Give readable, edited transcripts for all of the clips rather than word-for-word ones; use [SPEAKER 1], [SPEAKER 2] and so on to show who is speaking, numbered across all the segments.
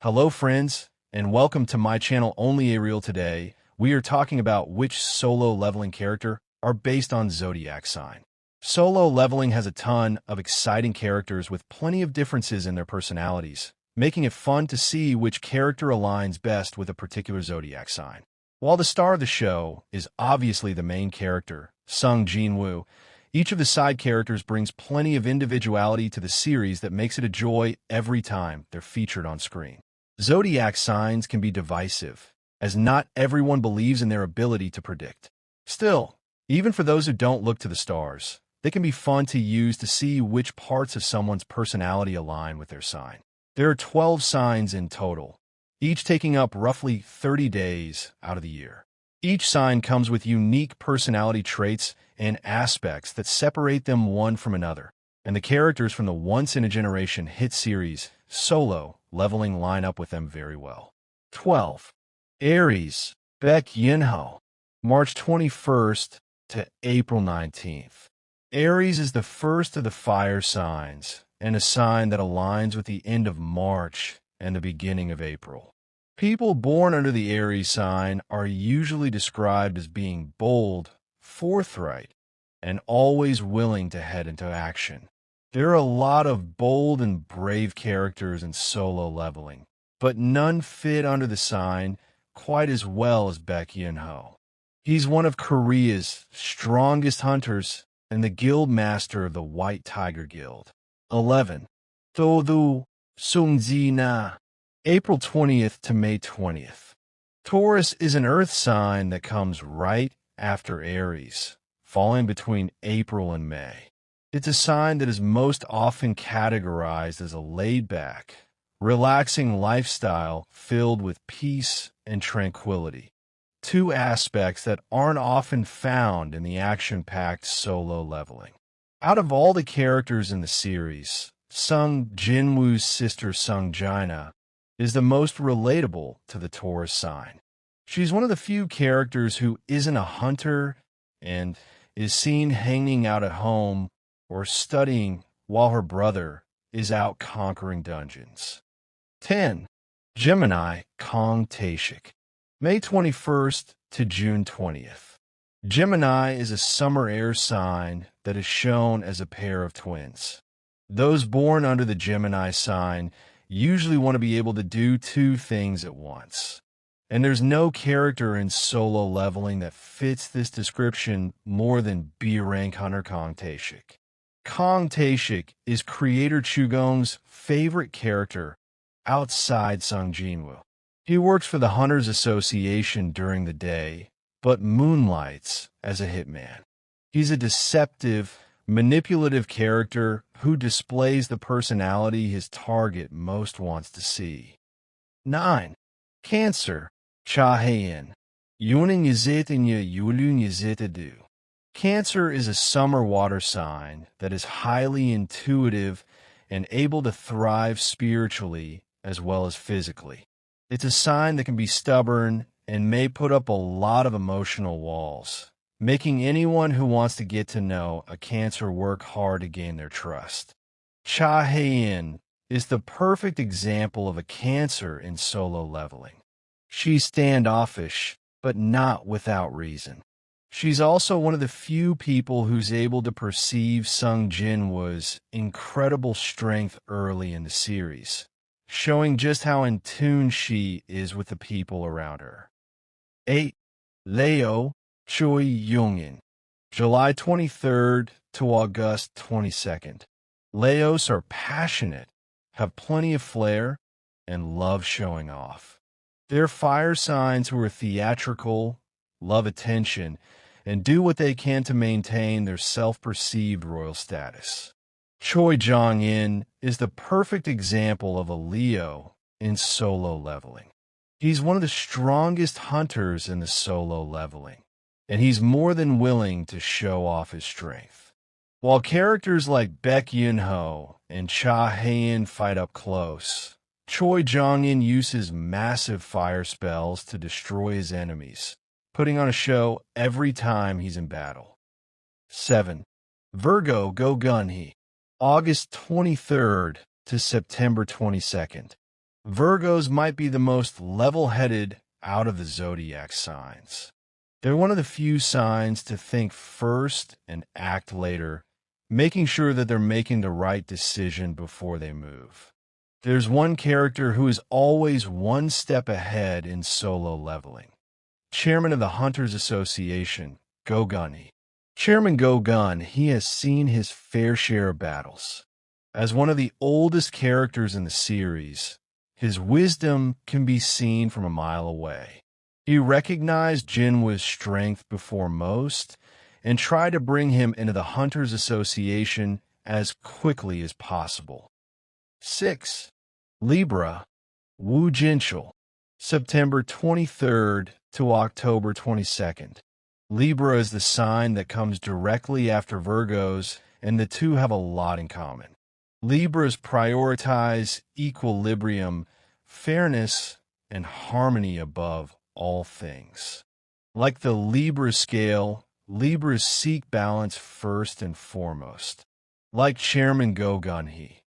[SPEAKER 1] Hello friends, and welcome to my channel Only A Real. Today, we are talking about which solo leveling character are based on Zodiac sign. Solo leveling has a ton of exciting characters with plenty of differences in their personalities, making it fun to see which character aligns best with a particular Zodiac sign. While the star of the show is obviously the main character, Sung Jin-Woo, each of the side characters brings plenty of individuality to the series that makes it a joy every time they're featured on screen. Zodiac signs can be divisive, as not everyone believes in their ability to predict. Still, even for those who don't look to the stars, they can be fun to use to see which parts of someone's personality align with their sign. There are 12 signs in total, each taking up roughly 30 days out of the year. Each sign comes with unique personality traits and aspects that separate them one from another, and the characters from the once-in-a-generation hit series Solo Leveling line up with them very well. 12. Aries, Hae-In, March 21st to April 19th. Aries is the first of the fire signs, and a sign that aligns with the end of March and the beginning of April. People born under the Aries sign are usually described as being bold, forthright, and always willing to head into action. There are a lot of bold and brave characters in solo leveling, but none fit under the sign quite as well as Hae-In. He's one of Korea's strongest hunters and the guild master of the White Tiger Guild. 11. Todu Sung Jin-Woo, April 20th to May 20th. Taurus is an earth sign that comes right after Aries, falling between April and May. It's a sign that is most often categorized as a laid-back, relaxing lifestyle filled with peace and tranquility, two aspects that aren't often found in the action-packed solo leveling. Out of all the characters in the series, Sung Jin-Woo's sister Sung Jin is the most relatable to the Taurus sign. She's one of the few characters who isn't a hunter and is seen hanging out at home or studying while her brother is out conquering dungeons. 10. Gemini, Kong Tae-shik, May 21st to June 20th. Gemini is a summer air sign that is shown as a pair of twins. Those born under the Gemini sign usually want to be able to do two things at once. And there's no character in solo leveling that fits this description more than B-rank hunter Kong Tae-shik. Kong Tae-shik is creator Chugong's favorite character outside Sung Jin-Woo. He works for the Hunters Association during the day, but moonlights as a hitman. He's a deceptive, manipulative character who displays the personality his target most wants to see. 9. Cancer, Hae-In, Yuning Yizetinya Yulun Yizetidu. Cancer is a summer water sign that is highly intuitive and able to thrive spiritually as well as physically. It's a sign that can be stubborn and may put up a lot of emotional walls, making anyone who wants to get to know a Cancer work hard to gain their trust. Hae-In is the perfect example of a Cancer in solo leveling. She's standoffish, but not without reason. She's also one of the few people who's able to perceive Sung Jin-Woo's incredible strength early in the series, showing just how in tune she is with the people around her. 8. Leo, Choi Young-in, July 23rd to August 22nd. Leos are passionate, have plenty of flair, and love showing off. They're fire signs who are theatrical, love attention, and do what they can to maintain their self-perceived royal status. Choi Jong-in is the perfect example of a Leo in solo leveling. He's one of the strongest hunters in the solo leveling, and he's more than willing to show off his strength. While characters like Hae-In and Hae-In fight up close, Choi Jong-in uses massive fire spells to destroy his enemies, putting on a show every time he's in battle. 7. Virgo Go Gun-Hee, August 23rd to September 22nd. Virgos might be the most level-headed out of the zodiac signs. They're one of the few signs to think first and act later, making sure that they're making the right decision before they move. There's one character who is always one step ahead in solo leveling. Chairman of the Hunters Association, Gun-Hee. Chairman Gun-Hee has seen his fair share of battles. As one of the oldest characters in the series, his wisdom can be seen from a mile away. He recognized Jin-Woo's strength before most and tried to bring him into the Hunters Association as quickly as possible. 6. Libra, Woo Jin-Chul, September 23rd to October 22nd. Libra is the sign that comes directly after Virgos, and the two have a lot in common. Libras prioritize equilibrium, fairness, and harmony above all things. Like the Libra scale, Libras seek balance first and foremost. Like Chairman Gun-Hee,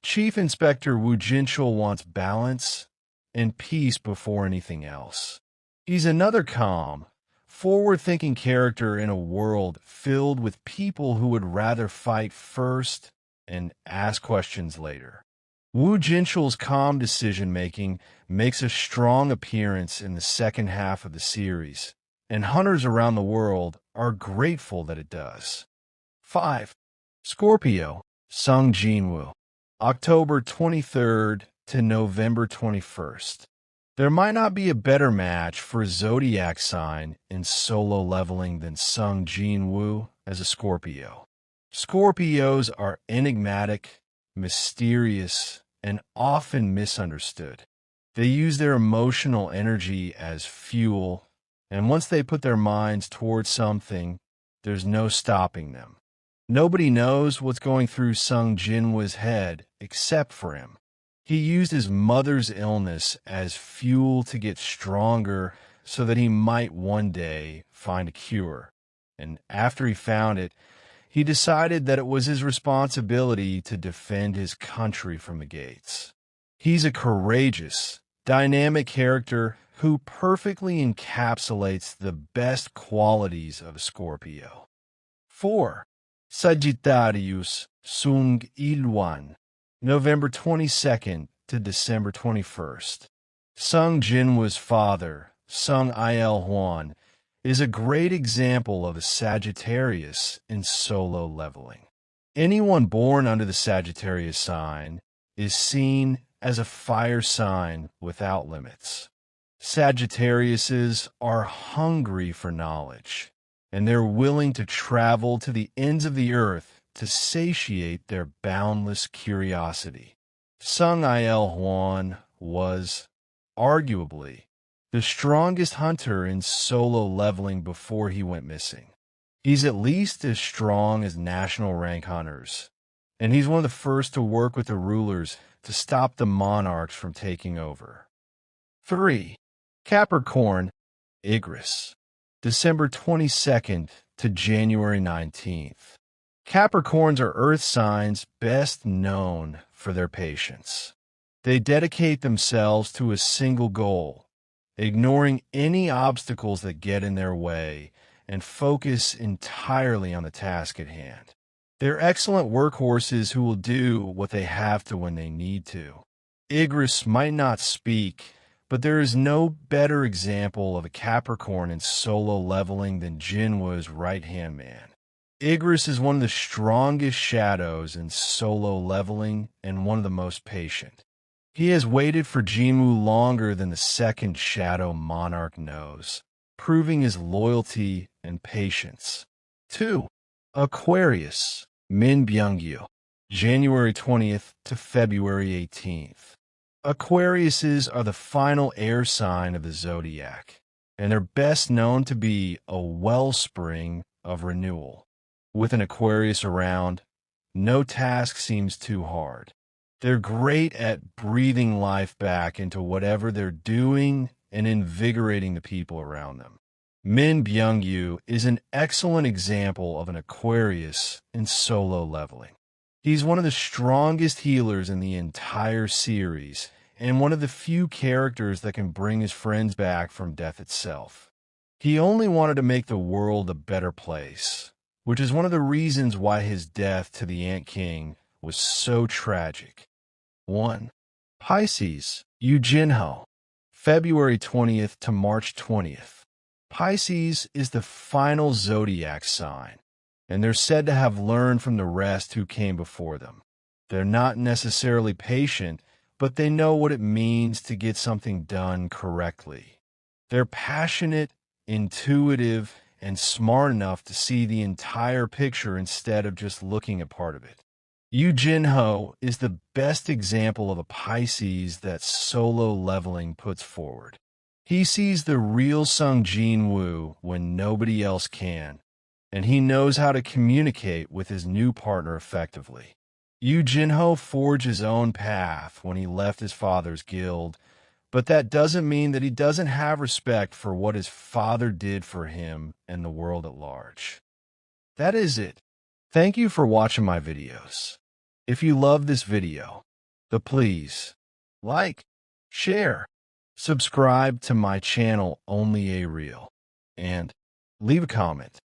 [SPEAKER 1] Chief Inspector Woo Jin-Chul wants balance and peace before anything else. He's another calm, forward-thinking character in a world filled with people who would rather fight first and ask questions later. Woo Jin-Chul's calm decision-making makes a strong appearance in the second half of the series, and hunters around the world are grateful that it does. 5. Scorpio, Sung Jin-Woo, October 23rd to November 21st. There might not be a better match for a zodiac sign in solo leveling than Sung Jin-Woo as a Scorpio. Scorpios are enigmatic, mysterious, and often misunderstood. They use their emotional energy as fuel, and once they put their minds towards something, there's no stopping them. Nobody knows what's going through Sung Jin-Woo's head except for him. He used his mother's illness as fuel to get stronger so that he might one day find a cure. And after he found it, he decided that it was his responsibility to defend his country from the gates. He's a courageous, dynamic character who perfectly encapsulates the best qualities of a Scorpio. 4. Sagittarius, Sung Il-Hwan, November 22nd to December 21st. Sung Jin-Woo's father, Sung Il-Hwan, is a great example of a Sagittarius in solo leveling. Anyone born under the Sagittarius sign is seen as a fire sign without limits. Sagittariuses are hungry for knowledge, and they're willing to travel to the ends of the earth to satiate their boundless curiosity. Sung Il-Hwan was, arguably, the strongest hunter in solo leveling before he went missing. He's at least as strong as national rank hunters, and he's one of the first to work with the rulers to stop the monarchs from taking over. 3. Capricorn, Aries, December 22nd to January 19th. Capricorns are earth signs best known for their patience. They dedicate themselves to a single goal, ignoring any obstacles that get in their way, and focus entirely on the task at hand. They're excellent workhorses who will do what they have to when they need to. Aries might not speak, but there is no better example of a Capricorn in solo leveling than Jin-Woo's right-hand man. Aries is one of the strongest shadows in solo leveling and one of the most patient. He has waited for Jin-Woo longer than the second shadow monarch knows, proving his loyalty and patience. 2. Aquarius, Min Byung-gyu, January 20th to February 18th. Aquariuses are the final air sign of the zodiac, and they're best known to be a wellspring of renewal. With an Aquarius around, no task seems too hard. They're great at breathing life back into whatever they're doing and invigorating the people around them. Min Byung-gyu is an excellent example of an Aquarius in solo leveling. He's one of the strongest healers in the entire series, and one of the few characters that can bring his friends back from death itself. He only wanted to make the world a better place, which is one of the reasons why his death to the Ant King was so tragic. 1. Pisces, Sung Jin-Woo, February 20th to March 20th. Pisces is the final zodiac sign, and they're said to have learned from the rest who came before them. They're not necessarily patient, but they know what it means to get something done correctly. They're passionate, intuitive, and smart enough to see the entire picture instead of just looking at part of it. Sung Jin-Woo is the best example of a Pisces that solo leveling puts forward. He sees the real Sung Jin-Woo when nobody else can, and he knows how to communicate with his new partner effectively. Sung Jin-Woo forged his own path when he left his father's guild, but that doesn't mean that he doesn't have respect for what his father did for him and the world at large. That is it. Thank you for watching my videos. If you love this video, then please like, share, subscribe to my channel Only A Real, and leave a comment.